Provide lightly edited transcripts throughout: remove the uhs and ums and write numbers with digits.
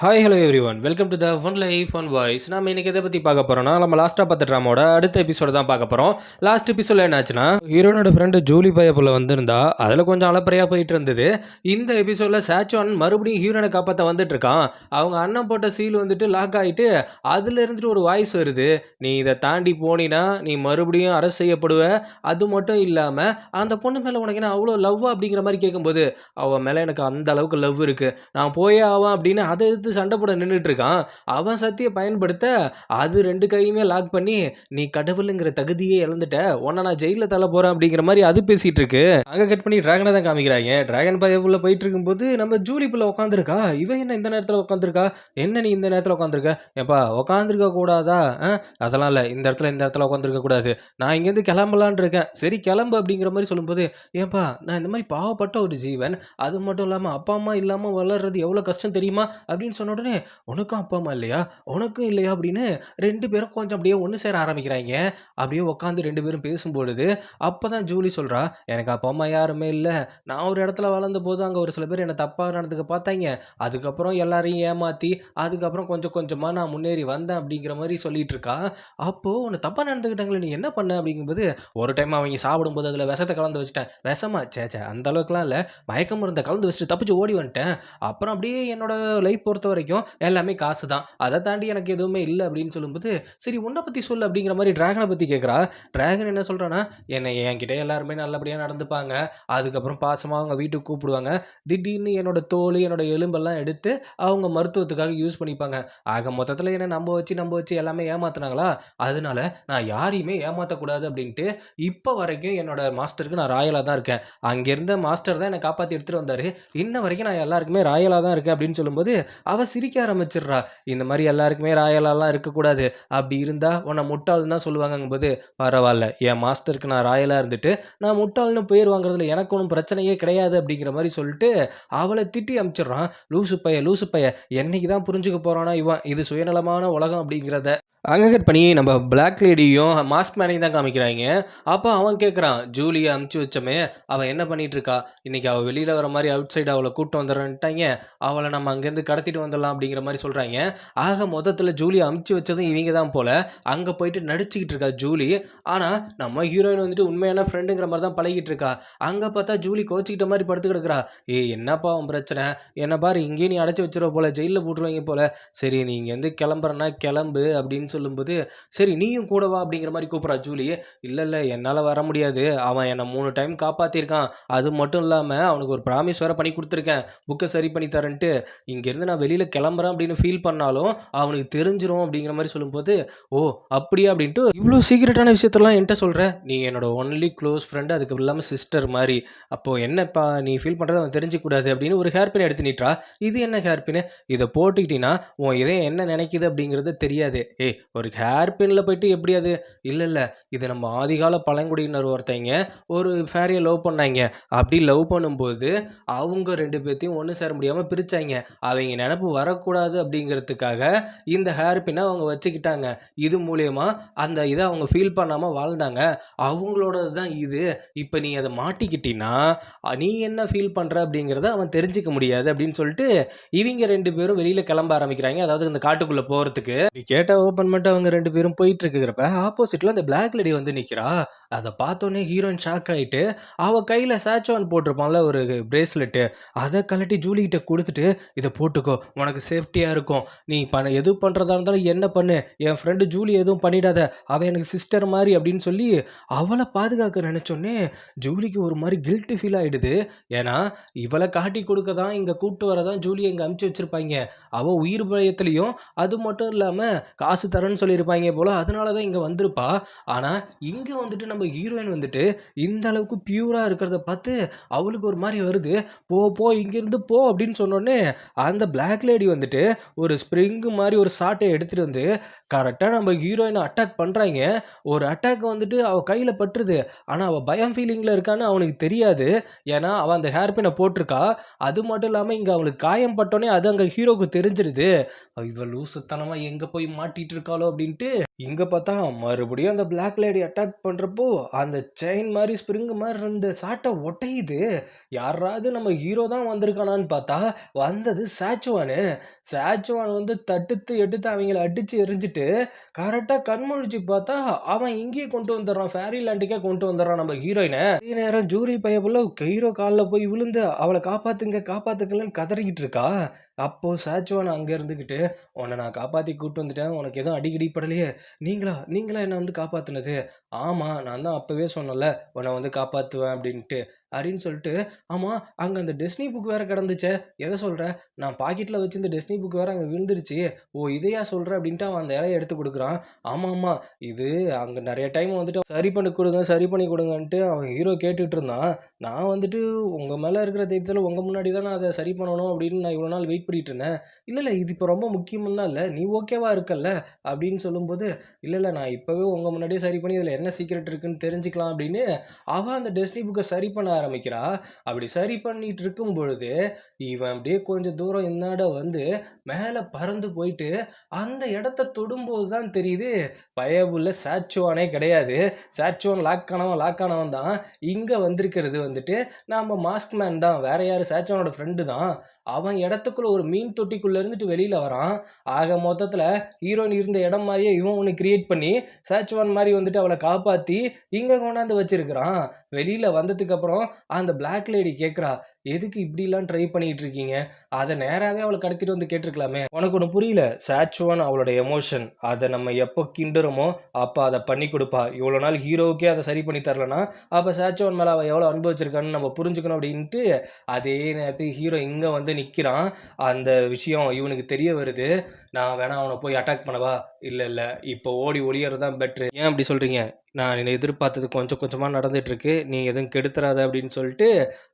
Hi hello every one welcome to the one life one voice. நம்ம இன்னைக்கு எதை பற்றி பார்க்க போகிறோம்னா, நம்ம லாஸ்ட்டாக பார்த்த ட்ராமோட அடுத்த எபிசோட தான் பார்க்க போகிறோம். லாஸ்ட் எபிசோட என்னாச்சுன்னா, ஹீரோனோட ஃப்ரெண்டு ஜூலி பயப்புல வந்திருந்தா, அதில் கொஞ்சம் அலப்பறையாக போயிட்டு இருந்தது. இந்த எபிசோடில் சாச்சுவான் மறுபடியும் ஹீரோனை காப்பாற்ற வந்துட்டு இருக்கான். அவங்க அண்ணன் போட்ட சீல் வந்துட்டு லாக் ஆகிட்டு அதில் இருந்துட்டு ஒரு வாய்ஸ் வருது, நீ இதை தாண்டி போனீன்னா நீ மறுபடியும் அரசு செய்யப்படுவ. அது மட்டும் இல்லாமல் அந்த பொண்ணு மேலே உனக்கு என்ன அவ்வளோ லவ் அப்படிங்கிற மாதிரி கேட்கும்போது, அவன் மேலே எனக்கு அந்த அளவுக்கு லவ் இருக்குது, நான் போயே ஆவான் அப்படின்னு அதை எடுத்து சண்டை போட நின்றுட்டு இருக்கான். அவன் சத்தியை பயன்படுத்த அது ரெண்டு கையுமே லாக் பண்ணி, நீ கடவுளுங்கிற தகுதியே இழந்துட்ட, உன்னை நான் ஜெயிலில் தள்ள போறேன் அப்படிங்கிற மாதிரி அது பேசிட்டு இருக்கு. அங்கே கட் பண்ணி டிராகனை தான் காமிக்கிறாங்க. டிராகன் பயப்புள்ள போயிட்டு இருக்கும்போது நம்ம ஜூலி புள்ள உட்காந்துருக்கா. இவன் என்ன இந்த நேரத்தில் உட்காந்துருக்கா, என்ன நீ இந்த நேரத்தில் உட்காந்துருக்க, ஏப்பா உட்காந்துருக்க கூடாதா? அதெல்லாம் இல்லை, இந்த இடத்துல உட்காந்துருக்க கூடாது, நான் இங்கேருந்து கிளம்பலான் இருக்கேன். சரி கிளம்பு அப்படிங்கிற மாதிரி சொல்லும்போது, ஏப்பா நான் இந்த மாதிரி பாவப்பட்ட ஒரு ஜீவன், அது மட்டும் இல்லாமல் அப்பா அம்மா இல்லாமல் வளர்றது எவ்வளோ கஷ்டம் தெரியுமா அப்படின்னு சொன்ன உடனே, உனக்கும் அப்பா அம்மா இல்லையா, உனக்கும் இல்லையா அப்படின்னு ரெண்டு பேரும் கொஞ்சம் அப்படியே ஒன்று சேர ஆரம்பிக்கிறாங்க. அப்படியே உட்காந்து ரெண்டு பேரும் பேசும்பொழுது அப்போ தான் ஜூலி சொல்கிறா, எனக்கு அப்பா அம்மா யாருமே இல்லை, நான் ஒரு இடத்துல வளர்ந்த போது அங்கே ஒரு சில பேர் என்னை தப்பாக நடந்துக்க பார்த்தாங்க, அதுக்கப்புறம் எல்லாரையும் ஏமாற்றி அதுக்கப்புறம் கொஞ்சம் கொஞ்சமாக நான் முன்னேறி வந்தேன் அப்படிங்கிற மாதிரி சொல்லிட்டு இருக்கா. அப்போது உன்னை தப்பாக நடந்துக்கிட்டாங்களே, நீ என்ன பண்ண அப்படிங்கும்போது, ஒரு டைம் அவங்க சாப்பிடும்போது அதில் விஷத்தை கலந்து வச்சுட்டேன். விஷமா சேச்சே அந்த அளவுக்குலாம் இல்லை, மயக்க மருந்தை கலந்து வச்சுட்டு தப்பிச்சு ஓடி வந்துட்டேன். அப்புறம் அப்படியே என்னோட லைஃப் பொறுத்த வரைக்கும் எல்லாமே காசு தான், அதை தாண்டி எனக்கு எதுவுமே இல்லை அப்படின்னு சொல்லும்போது, சரி உன்னை பற்றி சொல்லு அப்படிங்கிற மாதிரி டிராகனை பற்றி கேட்குறா. டிராகன் என்ன சொல்கிறான்னா, என்னை என்கிட்ட எல்லாருமே நல்லபடியாக நடந்துப்பாங்க, அதுக்கப்புறம் பாசமாக அவங்க வீட்டுக்கு கூப்பிடுவாங்க, திடீர்னு என்னோட தோல் என்னோட எலும்பெல்லாம் எடுத்து அவங்க மருத்துவத்துக்காக யூஸ் பண்ணிப்பாங்க. ஆக மொத்தத்தில் என்னை நம்ப வச்சு எல்லாமே ஏமாத்துனாங்களா, அதனால நான் யாரையுமே ஏமாற்றக்கூடாது அப்படின்ட்டு இப்போ வரைக்கும் என்னோட மாஸ்டருக்கு நான் ராயலாக தான் இருக்கேன். அங்கேருந்த மாஸ்டர் தான் என்னை காப்பாற்றி எடுத்துகிட்டு வந்தார், இன்ன வரைக்கும் நான் எல்லாருக்குமே ராயலாக தான் இருக்கேன் அப்படின்னு சொல்லும்போது அவள் சிரிக்க ஆரம்பிச்சிடுறா. இந்த மாதிரி எல்லாருக்குமே ராயலாலாம் இருக்கக்கூடாது, அப்படி இருந்தால் உன்னை முட்டாள்னு தான் சொல்லுவாங்கங்கும்போது, பரவாயில்ல என் மாஸ்டருக்கு நான் ராயலாக இருந்துட்டு நான் முட்டாள்னு பேர் வாங்குறதுல எனக்கு ஒன்றும் பிரச்சனையே கிடையாது அப்படிங்கிற மாதிரி சொல்லிட்டு அவளை திட்டி அனுப்பிச்சிடுறான். லூசு பைய என்னைக்கு தான் புரிஞ்சுக்க போகிறானா இவன், இது சுயநலமான உலகம் அப்படிங்கிறத. அங்கே கட் பண்ணி நம்ம பிளாக் லேடியும் மாஸ்க் மேனையும் தான் காமிக்கிறாங்க. அப்போ அவன் கேட்குறான், ஜூலியை அமுச்சு வச்சோமே அவள் என்ன பண்ணிட்டு இருக்கா, இன்றைக்கி அவள் வெளியில் வர மாதிரி அவுட் சைடு அவளை கூப்பிட்டு வந்துடுறேன்ட்டாங்க, அவளை நம்ம அங்கேருந்து கடத்திட்டு வந்துடலாம் அப்படிங்கிற மாதிரி சொல்கிறாங்க. ஆக மொத்தத்தில் ஜூலியை அமுச்சு வச்சதும் இவங்க தான் போல். அங்கே போயிட்டு நடிச்சுக்கிட்டு இருக்கா ஜூலி. ஆனால் நம்ம ஹீரோயின் வந்துட்டு உண்மையான ஃப்ரெண்டுங்கிற மாதிரி தான் பழகிட்டு இருக்கா. அங்கே பார்த்தா ஜூலி கோச்சிக்கிட்ட மாதிரி படுத்து கிடக்குறா. என்னப்பா அவன் பிரச்சனை, என்ன பாரு இங்கேயே நீ அடைச்சி வச்சிருவ போல், ஜெயிலில் போட்டுருவாங்க போல், சரி நீ இங்கேருந்து கிளம்புறனா கிளம்பு அப்படின்னு சொல்லும்போது, சரி நீயும் கூட வா அப்படிங்கிற மாதிரி கூப்பிட்றா ஜூலி. இல்லை என்னால் வர முடியாது, அவன் என்னை 3 டைம் காப்பாற்றிருக்கான், அது மட்டும் இல்லாமல் அவனுக்கு ஒரு ப்ராமிஸ் வேறு பண்ணி கொடுத்துருக்கேன், புக்கை சரி பண்ணி தரேன்ட்டு, இங்கேருந்து நான் வெளியில் கிளம்புறேன் அப்படின்னு ஃபீல் பண்ணாலும் அவனுக்கு தெரிஞ்சிரும் அப்படிங்கிற மாதிரி சொல்லும்போது, ஓ அப்படியா அப்படின்ட்டு, இவ்வளோ சீக்கிரட்டான விஷயத்தெல்லாம் என்கிட்ட சொல்கிறேன், நீ என்னோட ஒன்லி க்ளோஸ் ஃப்ரெண்டு, அதுக்கு இல்லாமல் சிஸ்டர் மாதிரி, அப்போது என்னப்பா நீ ஃபீல் பண்ணுறது அவன் தெரிஞ்சிக்கூடாது அப்படின்னு ஒரு ஹேர் பின் எடுத்து நீட்டா. இது என்ன ஹேர் பின்னு, இதை போட்டுக்கிட்டீங்கன்னா உன் இதயம் என்ன நினைக்குது அப்படிங்கிறது தெரியாது. ஒரு ஹேர் பின்னில் போயிட்டு எப்படி அது, இல்லை இது நம்ம ஆதிகால பழங்குடியினர் ஒருத்தங்க ஒரு ஃபேரியை லவ் பண்ணாங்க, அப்படி லவ் பண்ணும்போது அவங்க ரெண்டு பேர்த்தையும் ஒன்று சேர முடியாமல் பிரித்தாங்க, அவங்க நினப்பு வரக்கூடாது அப்படிங்கிறதுக்காக இந்த ஹேர் பின்னை அவங்க வச்சுக்கிட்டாங்க. இது மூலயமா அந்த இதை அவங்க ஃபீல் பண்ணாமல் வாழ்ந்தாங்க, அவங்களோடது தான் இது. இப்போ நீ அதை மாட்டிக்கிட்டீன்னா நீ என்ன ஃபீல் பண்ணுற அப்படிங்கிறத அவன் தெரிஞ்சிக்க முடியாது அப்படின்னு சொல்லிட்டு இவங்க ரெண்டு பேரும் வெளியில் கிளம்ப ஆரம்பிக்கிறாங்க. அதாவது இந்த காட்டுக்குள்ளே போகிறதுக்கு கேட்டால் ஓப்பன் பண்ணிட்டு அவங்க ரெண்டு பேரும் போயிட்டு இருக்கிறப்ப ஆப்போசிட்டில் அந்த பிளாக் லேடி வந்து நிற்கிறா. அதை பார்த்தோன்னே ஹீரோயின் ஷாக் ஆகிட்டு அவள் கையில் சாச்சோன் போட்டிருப்பான்ல ஒரு பிரேஸ்லெட்டு, அதை கழட்டி ஜூலிகிட்ட கொடுத்துட்டு, இதை போட்டுக்கோ உனக்கு சேஃப்டியாக இருக்கும், நீ எது பண்ணுறதா இருந்தாலும் என்ன பண்ணு, என் ஃப்ரெண்டு ஜூலி எதுவும் பண்ணிடாத, அவள் எனக்கு சிஸ்டர் மாதிரி அப்படின்னு சொல்லி அவளை பாதுகாக்க நினச்சோன்னே ஜூலிக்கு ஒரு மாதிரி கில்ட்டி ஃபீல் ஆகிடுது. ஏன்னா இவளை காட்டி கொடுக்க தான் இங்கே கூப்பிட்டு வரதான் ஜூலியை இங்கே அமுச்சு வச்சுருப்பாங்க. அவள் உயிர் பயத்துலேயும் அது மட்டும் இல்லாமல் காசு தரேன்னு சொல்லியிருப்பாங்க போல், அதனால தான் இங்கே வந்திருப்பா. ஆனால் இங்கே வந்துட்டு நம்ம ஹீரோயின் வந்துட்டு இந்த அளவுக்கு பியூராக இருக்கிறத பார்த்து அவளுக்கு ஒரு மாதிரி வருது. போ இங்கேருந்து போ அப்படின்னு சொன்னோடனே அந்த பிளாக் லேடி வந்துட்டு ஒரு ஸ்ப்ரிங்கு மாதிரி ஒரு சாட்டை எடுத்துகிட்டு வந்து கரெக்டாக நம்ம ஹீரோயினை அட்டாக் பண்ணுறாங்க. ஒரு அட்டாக் வந்துட்டு அவள் கையில் பட்டுருது, ஆனால் அவள் பயம் ஃபீலிங்கில் இருக்கான்னு அவனுக்கு தெரியாது. ஏன்னா அவள் அந்த ஹேர் பின்னை போட்டிருக்கா. அது மட்டும் இல்லாமல் இங்கே அவளுக்கு காயம் பட்டோன்னே அது அங்கே ஹீரோவுக்கு தெரிஞ்சிருது. இவள் லூசுத்தனமாக எங்கே போய் மாட்டிகிட்டு இருக்காளோ அப்படின்ட்டு இங்க பார்த்தா மறுபடியும் அந்த பிளாக் லேடி அட்டாக் பண்றப்போ, அந்த செயின் மாரி, ஸ்ப்ரிங் மாரி இருந்த சாட்ட ஒட்டையுது. யார்ராது நம்ம ஹீரோ தான் வந்திருக்கானான்னு பார்த்தா, வந்தது சாச்சுவானு. சாச்சுவான் வந்து தடுத்து எடுத்து அவைங்கள அடிச்சு எறிஞ்சுட்டு, கரெக்ட்டா கண் முழிச்சு பார்த்தா, அவன் இங்கேயே கொண்டு வந்துர்றான். ஃபேரி லேண்டுக்கே கொண்டு வந்துர்றான் நம்ம ஹீரோயின. அதே நேரம் ஜூரி பயப்புள்ள ஹீரோ கால்ல போய் விழுந்து, அவள காப்பாத்துங்க, காப்பாத்துங்கன்னு கதறிக்கிட்டு இருக்கா. அப்போ சாச்சுவான் அங்க இருந்துகிட்டு, "உன்ன நான் காப்பாத்தி கூட்டு வந்துட்டேன். உனக்கு எதுவும் அடி கிடி படலையே? நீங்களா? நீங்களா என்ன வந்து காப்பாத்துனது?" "ஆமா, நான் தான் அப்பவே சொன்னேன்ல, உன்ன வந்து காப்பாத்துவேன் அப்டின்ட்டு." அப்டின்னு சொல்லிட்டு, "ஆமா, அங்க அந்த டெஸ்னி புக் வேற கெடந்துச்சே, எத சொல்ற?" "நான் பாக்கெட்ல வச்சிருந்த டெஸ்னி புக் வேற அங்க விழுந்துருச்சு." "ஓ! இதையா சொல்ற?" அப்டின்ட்டு அவன் அந்த இலைய எடுத்து குடுக்குறான். "ஆமாமா, இது அங்க நெறைய டைம் வந்துட்டு சரி பண்ணி குடுங்க, சரி பண்ணி குடுங்கன்ட்டு அவன் ஹீரோ கேட்டுட்டு இருந்தான். நான் வந்துட்டு உங்க மேல இருக்கிற தைரியத்துல உங்க முன்னாடி தான் நான் அத சரி பண்ணணும் அப்டின்னு நான் இவ்வளோ நாள் வெயிட் பண்ணிட்டு இருந்தேன். இல்ல, இல்ல இது இப்ப ரொம்ப முக்கியம்லாம் இல்ல. நீ ஓகேவா இருக்கல்ல?" அப்படின்னு சொல்லும்போது, "இல்ல, இல்ல நான் இப்பவே உங்க முன்னாடியே சரி பண்ணி இதில என்ன சீக்ரெட் இருக்குன்னு தெரிஞ்சுக்கலாம்." அப்படின்னு அவ அந்த டெஸ்டினி புக்க சரி பண்ண ஆரம்பிக்கிறா. அப்படி சரி பண்ணிட்டு இருக்கும் பொழுது, இவன் அப்படியே கொஞ்சம் தூரம் இந்தாண்ட வந்து மேல பறந்து போயிட்டு, அந்த இடத்த தொடும்போது தான் தெரியுது, பயபுள்ள சாச்சுவானே கிடையாது. சாச்சுவான் லாக் ஆனவன் தான். இங்க வந்திருக்கிறது வந்துட்டு நம்ம மாஸ்க் மேன் தான். வேற யாரு? சாச்சுவானோட ஃப்ரெண்டு தான். அவன் இடத்துக்குள்ள ஒரு மீன் தொட்டிக்குள்ள இருந்துட்டு வெளியில வரான். ஆக மொத்தத்துல ஹீரோயின் இருந்த இடம் மாரியே இவன் ஒண்ணு கிரியேட் பண்ணி, சேச்சுவான் மாரி வந்துட்டு அவள காப்பாத்தி, இங்க கொண்டாந்து வச்சிருக்கிறான். வெளியில வந்ததுக்கு அப்புறம் அந்த பிளாக் லேடி கேட்கிறா, "எதுக்கு இப்படிலாம் ட்ரை பண்ணிட்டு இருக்கீங்க? அத நேராவே அவள கடத்திட்டு வந்து கேட்டுருக்கலாமே." "உனக்கு ஒண்ணு புரியல. சேச்சுவான் அவளோட எமோஷன். அத நம்ம எப்போ கிண்டுறோமோ, அப்ப அத பண்ணி குடுப்பா. இவ்வளோ நாள் ஹீரோவுக்கே அத சரி பண்ணி தரலன்னா, அப்ப சேச்சுவான் மேல அவ எவ்வளோ அன்பு வச்சிருக்கான்னு நம்ம புரிஞ்சுக்கணும்." அப்படின்ட்டு அதே நேரத்துக்கு ஹீரோ இங்க வந்து நிக்கிறான். அந்த விஷயம் இவனுக்கு தெரிய வருது. "நான் வேணா அவன போய் அட்டாக் பண்ணவா?" "இல்ல, இல்ல. இப்போ ஓடி ஒளியறது தான் பெட்டரு." "ஏன் அப்படி சொல்றீங்க?" "நான் எதிர்பார்த்தது கொஞ்சம் கொஞ்சமா நடந்துட்டுருக்கு. நீ எதுவும் கெடுத்துறாத." அப்படின்னு சொல்லிட்டு,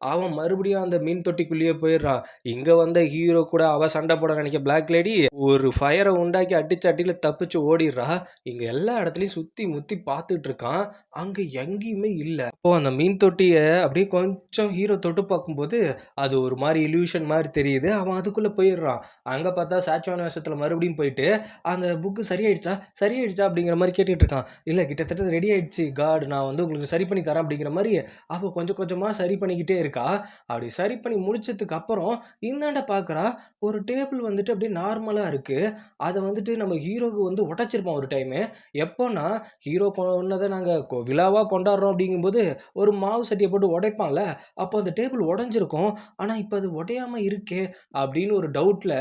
அவன் மறுபடியும் அந்த மீன் தொட்டிக்குள்ளேயே போயிடுறான். இங்க வந்த ஹீரோ கூட அவ சண்டை போட நினைக்க பிளாக் லேடி, ஒரு ஃபயர உண்டாக்கி அடிச்ச அடியில தப்பிச்சு ஓடிர்றா. இங்க எல்லா இடத்துலயும் சுத்தி முத்தி பார்த்துட்டு இருக்கான். அங்க எங்கேயுமே இல்ல. அப்போ அந்த மீன் தொட்டிய அப்படியே கொஞ்சம் ஹீரோ தொட்டு பார்க்கும்போது, அது ஒரு மாரி இல்யூஷன் மாரி தெரியுது. அவன் அதுக்குள்ள போயிடுறான். அங்க பார்த்தா சாச்சுவான் வேஷத்துல மறுபடியும் போயிட்டு, "அந்த புக் சரியாயிடுச்சா? சரியாயிடுச்சா?" அப்படிங்கிற மாரி கேட்டுட்டு இருக்கான். "இல்ல, கிட்டத்தட்ட ரெடி ஆயிடுச்சு காட். நான் வந்து உங்களுக்கு சரி பண்ணி தரேன்." அப்படிங்கிற மாரி அவ கொஞ்சம் கொஞ்சமா சரி பண்ணிக்கிட்டே இருக்கா. அப்படி சரி பண்ணி முடிச்சதுக்கு அப்புறம் இந்தாண்ட பார்க்குறா, ஒரு டேபிள் வந்துட்டு அப்படியே நார்மலா இருக்கு. அத வந்துட்டு நம்ம ஹீரோக்கு வந்து உடைச்சிருப்பான் ஒரு டைமு. எப்போன்னா, ஹீரோ கொன்னத நாங்க விழாவா கொண்டாடுறோம் அப்படிங்கும்போது, ஒரு மாவு சட்டிய போட்டு உடைப்பான்ல, அப்போ அந்த டேபிள் உடைஞ்சிருக்கும். ஆனா, இப்ப அது உடையாம இருக்கே! அப்படின்னு ஒரு டவுட்ல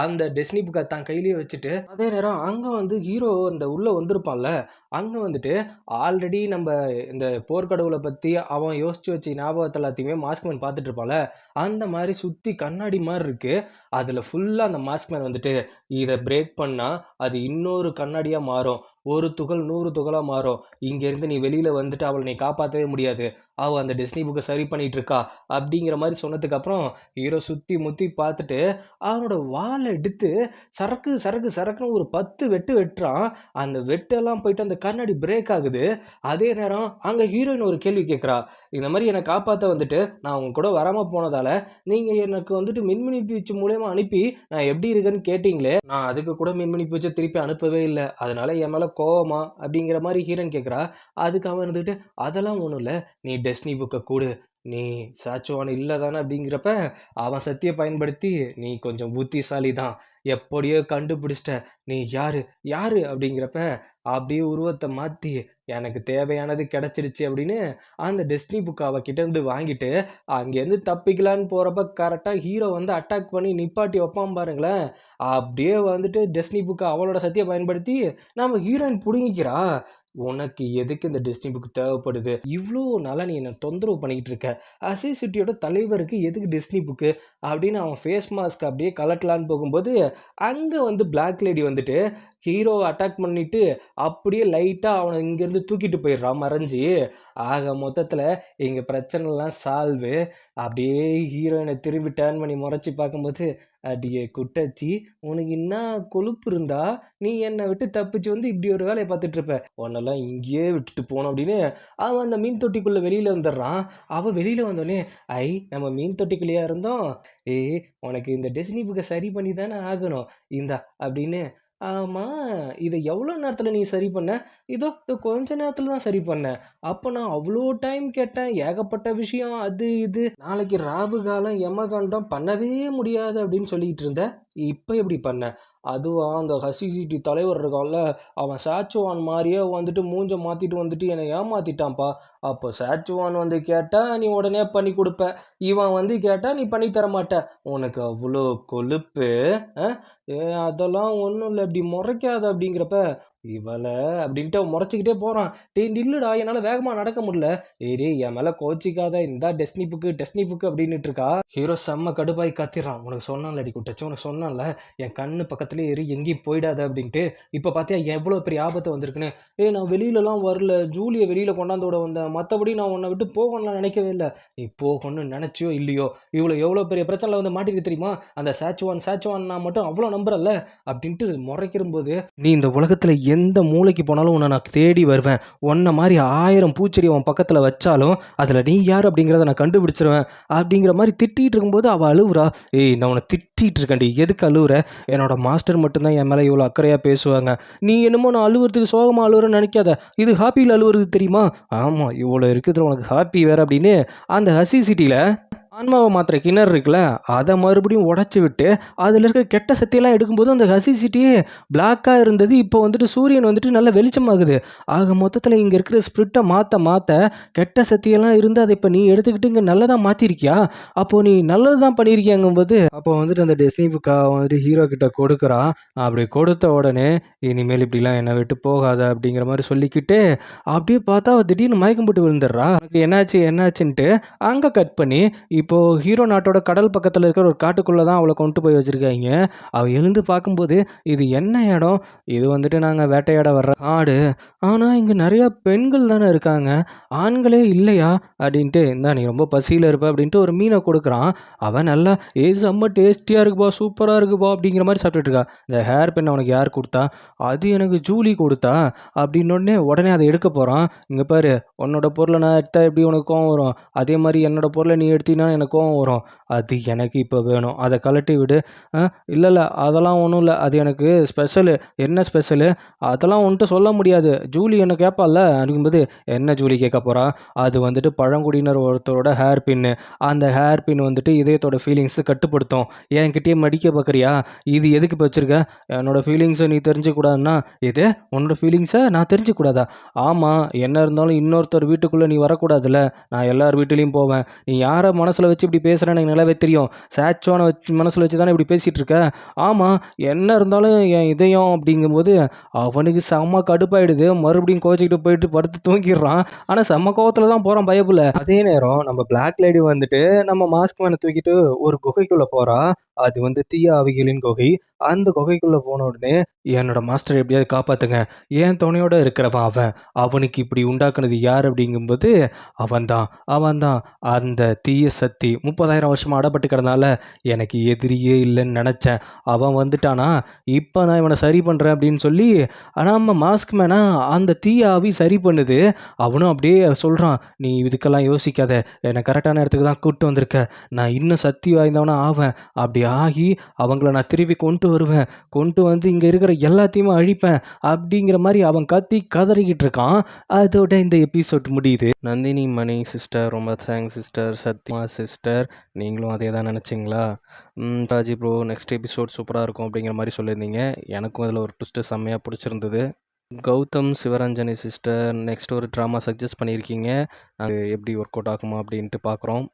அந்த டெஸ்னி புக்க தன் கையிலேயே வச்சுட்டு, அதே நேரம் அங்க வந்து ஹீரோ அந்த உள்ள வந்திருப்பான்ல, அங்க வந்துட்டு ஆல்ரெடி நம்ப இந்த போர்க்கடவுள பத்தி அவன் யோசிச்சு வச்ச ஞாபகத்த எல்லாத்தையுமே மாஸ்க்மேன் பார்த்துட்டு இருப்பான்ல, அந்த மாரி சுத்தி கண்ணாடி மாரி இருக்கு. அதுல ஃபுல்லா அந்த மாஸ்க்மேன் வந்துட்டு, "இத பிரேக் பண்ணா, அது இன்னொரு கண்ணாடியா மாறும். ஒரு துகள் 100 துகளா மாறும். இங்கேருந்து நீ வெளியில வந்துட்டு அவள நீ காப்பாத்தவே முடியாது. அவ அந்த டெஸ்னி புக்க சரி பண்ணிட்டு இருக்கா." அப்படிங்கிற மாரி சொன்னதுக்கு அப்புறம், ஹீரோ சுத்தி முத்தி பார்த்துட்டு, அவனோட வாள எடுத்து சரக்கு, சரக்கு, சரக்குன்னு ஒரு 10 வெட்டு வெட்டுறான். அந்த வெட்டெல்லாம் போயிட்டு அந்த கண்ணாடி பிரேக் ஆகுது. அதே நேரம் அங்க ஹீரோயின் ஒரு கேள்வி கேட்கிறா. "இந்த மாரி என்ன காப்பாத்த வந்துட்டு, நான் உங்க கூட வராம போனதால, நீங்க எனக்கு வந்துட்டு மின்மினி பூச்சி மூலியமா அனுப்பி, நான் எப்படி இருக்கேன்னு கேட்டீங்களே, நான் அதுக்கு கூட மின்மினி பூச்ச திருப்பி அனுப்பவே இல்ல. அதனால என் மேல கோவமா?" அப்படிங்கிற மாரி ஹீரோயின் கேட்கிறா. அதுக்கு அவன் இருந்துட்டு, "அதெல்லாம் ஒண்ணும் இல்ல. நீ டெஸ்னி புக்க குடு. நீ சாச்சுவான் இல்ல தானே." அப்படிங்கிறப்ப, அவன் சக்திய பயன்படுத்தி, "நீ கொஞ்சம் புத்திசாலி தான். எப்படியோ கண்டுபிடிச்சிட்ட. நீ யாரு? யாரு?" அப்படிங்கிறப்ப, அப்படியே உருவத்த மாத்தி, "எனக்கு தேவையானது கிடைச்சிருச்சு." அப்படின்னு அந்த டெஸ்டினி புக்க அவகிட்ட இருந்து வாங்கிட்டு, அங்கேருந்து தப்பிக்கலான்னு போறப்ப கரெக்ட்டா ஹீரோ வந்து அட்டாக் பண்ணி நிப்பாட்டி வப்பான் பாருங்களேன். அப்படியே வந்துட்டு டெஸ்டினி புக்க அவளோட சக்திய பயன்படுத்தி நம்ம ஹீரோயின் புடுங்கிக்கிறா. "உனக்கு எதுக்கு இந்த டெஸ்டினி புக் தேவைப்படுது? இவ்ளோ நாளா நீ என்ன தொந்தரவு பண்ணிக்கிட்டு இருக்க. அசை சிட்டியோட தலைவருக்கு எதுக்கு டெஸ்டினி புக்கு?" அப்படின்னு அவன் ஃபேஸ் மாஸ்க் அப்படியே கழட்டலான்னு போகும்போது, அங்க வந்து பிளாக் லேடி வந்துட்டு ஹீரோவ அட்டாக் பண்ணிட்டு, அப்படியே லைட்டா அவன இங்கேருந்து தூக்கிட்டு போயிடுறா மறைஞ்சு. ஆக மொத்தத்துல இங்க பிரச்சனைலாம் சால்வு. அப்படியே ஹீரோயின திரும்பி டர்ன் பண்ணி மொறச்சு பார்க்கும்போது, "அடியே குட்டச்சி, உனக்கு என்னா கொழுப்பு இருந்தா, நீ என்ன விட்டு தப்பிச்சு வந்து இப்படி ஒரு வேலைய பார்த்துட்டு இருப்ப. உன்னெல்லாம் இங்கேயே விட்டுட்டு போணும்." அப்படின்னு அவன் அந்த மீன் தொட்டிக்குள்ள வெளியில வந்துடுறான். அவ வெளியில வந்தோனே, "ஐ! நம்ம மீன் தொட்டிக்குள்ளேயா இருந்தோம்? ஏய்! உனக்கு இந்த டெஸ்னி புக்க சரி பண்ணி தானே ஆகணும். இந்தா." அப்படின்னு ஆமா. இத எவ்வளோ நேரத்தில நீ சரி பண்ண? இதோ கொஞ்ச நேரத்தில தான் சரி பண்ணேன். அப்ப நான் அவ்ளோ டைம் கேட்டேன். ஏகப்பட்ட விஷயம் அது இது. நாளைக்கு ராவு காலம், யமகண்டம் பண்ணவே முடியாது அப்படின்னு சொல்லிட்டு இருந்த. இப்ப எப்படி பண்ண? அதுவா அந்த ஹசிசிடி தலைவர் இருக்கான்ல, அவன் சாச்சுவான் மாரியே வந்துட்டு மூஞ்ச மாத்திட்டு வந்துட்டு என்னை ஏமாத்திட்டான்ப்பா. அப்போ சாச்சுவான் வந்து கேட்டா, நீ உடனே பண்ணி குடுப்ப. இவன் வந்து கேட்டா, நீ பண்ணி தர மாட்ட. உனக்கு அவ்ளோ கொழுப்பு. அ அதெல்லாம் ஒண்ணும் இல்ல. இப்படி மொறைக்காத அப்படிங்கிறப்ப, இவள அப்படின்ட்டு அவன் மொறச்சுக்கிட்டே போறான். டேய் நில்லுடா! என்னால வேகமா நடக்க முடியல. டேய் என் மேல கோவிச்சுக்காத. இந்தா டெஸ்டினி புக்கு, டெஸ்டினி புக்கு அப்படின்னுட்டு இருக்கா. ஹீரோ செம்ம கடுப்பாயி கத்திர்றான். உனக்கு சொன்னேன்லடி குட்டச்சி, உனக்கு சொன்னேன்ல. என் கண்ணு பக்கத்திலேயே இரு, எங்கேயும் போயிடாத அப்படின்ட்டு. இப்ப பாத்தியா எவ்வளோ பெரிய ஆபத்து வந்திருக்குன்னு. ஏய் நான் வெளியிலலாம் வரல. ஜூலிய வெளியில கொண்டாந்து விட வந்தேன். மத்தபடி நான் உன்ன விட்டு போகணும்லாம் நினைக்கவே இல்ல. நீ போகணும்னு நினைச்சியோ இல்லையோ, இவ்வளோ எவ்வளோ பெரிய பிரச்சனைல வந்து மாட்டிருக்கு தெரியுமா? அந்த சாச்சுவான் நான் மட்டும் அவ்வளோ நம்புறேன்ல அப்படின்ட்டு முறைக்கிறம்போது, நீ இந்த உலகத்துல எந்த மூலைக்கு போனாலும் உன்னை நான் தேடி வருவேன். உன்ன மாரி 1000 பூச்செடி உன் பக்கத்துல வச்சாலும், அதுல நீ யார் அப்படிங்கிறத நான் கண்டுபிடிச்சிருவேன். அப்படிங்கிற மாரி திட்டிட்டு இருக்கும்போது அவ அழுவுறா. ஏய் நான் உன்ன திட்டிட்டு இருக்கேன்டி. எதுக்கு அழுவுற? என்னோட மாஸ்டர் மட்டும் தான் என் மேல இவ்வளோ அக்கறையா பேசுவாங்க. நீ என்னமோ நான் அழுவுறதுக்கு சோகமா அழுவுறேன்னு நெனைக்காத. இது ஹாப்பில அழுவுறது தெரியுமா? ஆமா இவ்வளோ இருக்குதுல உனக்கு ஹாப்பி வேற அப்படின்னு அந்த ஹசி சிட்டில ஆன்மாவ மாத்துற கிணறு இருக்குல்ல, அத மறுபடியும் உடைச்சு விட்டு, அதில இருக்க கெட்ட சக்தியெல்லாம் எடுக்கும்போது, அந்த ஹசி சிட்டியே பிளாக்கா இருந்தது. இப்போ வந்துட்டு சூரியன் வந்துட்டு நல்லா வெளிச்சமாகுது. ஆக மொத்தத்தில இங்க இருக்கிற ஸ்பிரிட்ட மாத்த மாத்த, கெட்ட சக்தியெல்லாம் இருந்து அத இப்ப நீ எடுத்துக்கிட்டு இங்க நல்லதா மாத்திருக்கியா? அப்போ நீ நல்லது தான் பண்ணியிருக்கியாங்கும்போது, அப்போ வந்துட்டு அந்த டெஸ்னி புக்க வந்துட்டு ஹீரோ கிட்ட கொடுக்குறான். அப்படி கொடுத்த உடனே, "இனிமேல் இப்படிலாம் என்ன விட்டு போகாத" அப்படிங்கிற மாரி சொல்லிக்கிட்டு, அப்படியே பார்த்தா அவ திடீர்னு மயக்கம் போட்டு விழுந்துடுறா. "உனக்கு என்னாச்சு என்னாச்சுன்ட்டு" அங்க கட் பண்ணி இப்போ ஹீரோ நாட்டோட கடல் பக்கத்துல இருக்கிற ஒரு காட்டுக்குள்ள தான் அவள கொண்டு போய் வச்சிருக்காய்ங்க. அவ எழுந்து பார்க்கும்போது, "இது என்ன இடம்? இது வந்துட்டு நாங்க வேட்டையாட வர்ற காடு. ஆனா இங்க நெறைய பெண்கள் தானே இருக்காங்க. ஆண்களே இல்லையா?" அப்படின்ட்டு, "இந்தா நீ ரொம்ப பசியில இருப்ப" அப்படின்ட்டு ஒரு மீன குடுக்குறான். அவ நல்லா, "ஏய் செம்ம டேஸ்டியா இருக்குப்பா, சூப்பரா இருக்குப்பா" அப்படிங்கிற மாரி சாப்பிட்டுட்டு இருக்கா. "இந்த ஹேர் பின் உனக்கு யார் குடுத்தா?" "அது எனக்கு ஜூலி குடுத்தா" அப்படின்னோனே, உடனே அத எடுக்க போறான். "இங்க பாரு, உன்னோட பொருள நான் எடுத்தா எப்படி உனக்கு கோவம் வரும்? அதே மாரி என்னோட பொருள நீ எடுத்தீன்னா எனக்கு கோவம் வரும். அது எனக்கு இப்ப வேணும். அத கழட்டி விடு." "அ இல்ல அதெல்லாம் ஒண்ணும் இல்ல. அது எனக்கு ஸ்பெஷலு." "என்ன ஸ்பெஷலு?" "அதெல்லாம் உன்ட்ட சொல்ல முடியாது. ஜூலி என்ன கேட்பால்ல." அப்படிங்கும்போது, "என்ன ஜூலி கேட்க போறா?" "அது வந்துட்டு பழங்குடியினர் ஒருத்தரோட ஹேர் பின்னு. அந்த ஹேர் பின் வந்துட்டு இதயத்தோட ஃபீலிங்ஸ கட்டுப்படுத்தும். என்கிட்டயே மடிக்க பார்க்குறியா? இது எதுக்கு இப்ப வச்சிருக்க?" "என்னோட ஃபீலிங்ஸ நீ தெரிஞ்சுக்க கூடாதுன்னா." "எது? உன்னோட ஃபீலிங்ஸ நான் தெரிஞ்சுக்க கூடாதா?" "ஆமா. என்ன இருந்தாலும் இன்னொருத்தர் வீட்டுக்குள்ள நீ வரக்கூடாதுல்ல. நான் எல்லார் வீட்டிலயும் போவேன். நீ யார மனசுல வச்சு இப்படி பேசுறன்னு எனக்கு நல்லாவே தெரியும். சாச்சோன வச்சு மனசுல வச்சு தானே இப்படி பேசிட்டு இருக்க?" "ஆமா. என்ன இருந்தாலும் என் இதயம்." அப்படிங்கும்போது அவனுக்கு செம்ம கடுப்பாயிடுது. மறுபடியும் கோச்சிக்கிட்டு போயிட்டு படுத்து தூங்கிடுறான். ஆனா செம்ம கோவத்துல தான் போறான் பயப்புள்ள. அதே நேரம் நம்ம பிளாக் லேடி வந்துட்டு நம்ம மாஸ்க் மேன தூக்கிட்டு ஒரு குகைக்குள்ள போறா. அது வந்து தீய ஆவிகளின் குகை. அந்த குகைக்குள்ள போன உடனே, "என்னோட மாஸ்டர எப்படியாவது காப்பாத்துங்க. என் துணையோட இருக்கிறவன் அவன். அவனுக்கு இப்படி உண்டாக்குனது யார்?" அப்படிங்கும்போது, "அவன்தான், அவன்தான். அந்த தீய சக்தி 30,000 வருஷமா அடப்பட்டு கிடந்தான்ல, எனக்கு எதிரியே இல்லன்னு நெனச்சேன். அவன் வந்துட்டானா, இப்ப நான் இவன சரி பண்றேன்" அப்படின்னு சொல்லி, நம்ம மாஸ்க் மேன அந்த தீய ஆவி சரி பண்ணுது. அவனும் அப்படியே சொல்றான், "நீ இதுக்கெல்லாம் யோசிக்காத. என்ன கரெக்டான இடத்துக்கு தான் கூட்டு வந்திருக்க. நான் இன்னும் சக்தி வாய்ந்தவனா ஆவேன். அப்படி ஆகி அவங்கள நான் திருப்பி கொண்டு வருவேன். கொண்டு வந்து இங்க இருக்கிற எல்லாத்தையுமே அழிப்பேன்." அப்படிங்கிற மாரி அவன் கத்தி கதறிக்கிட்டு இருக்கான். அதோட இந்த எபிசோட் முடியுது. நந்தினி மணி சிஸ்டர், ரொம்ப தேங்க்ஸ் சிஸ்டர். சத்யா சிஸ்டர், நீங்களும் அதே தான் நினச்சிங்களா? தாஜி ப்ரோ நெக்ஸ்ட் எபிசோட் சூப்பராக இருக்கும் அப்படிங்கிற மாதிரி சொல்லியிருந்தீங்க. எனக்கும் அதில் ஒரு ட்விஸ்ட்டு செம்மையாக பிடிச்சிருந்தது. கௌதம் சிவரஞ்சனி சிஸ்டர், நெக்ஸ்ட் ஒரு ட்ராமா சஜஸ்ட் பண்ணியிருக்கீங்க. அது எப்படி ஒர்க் அவுட் ஆகுமா அப்படின்ட்டு பார்க்குறோம்.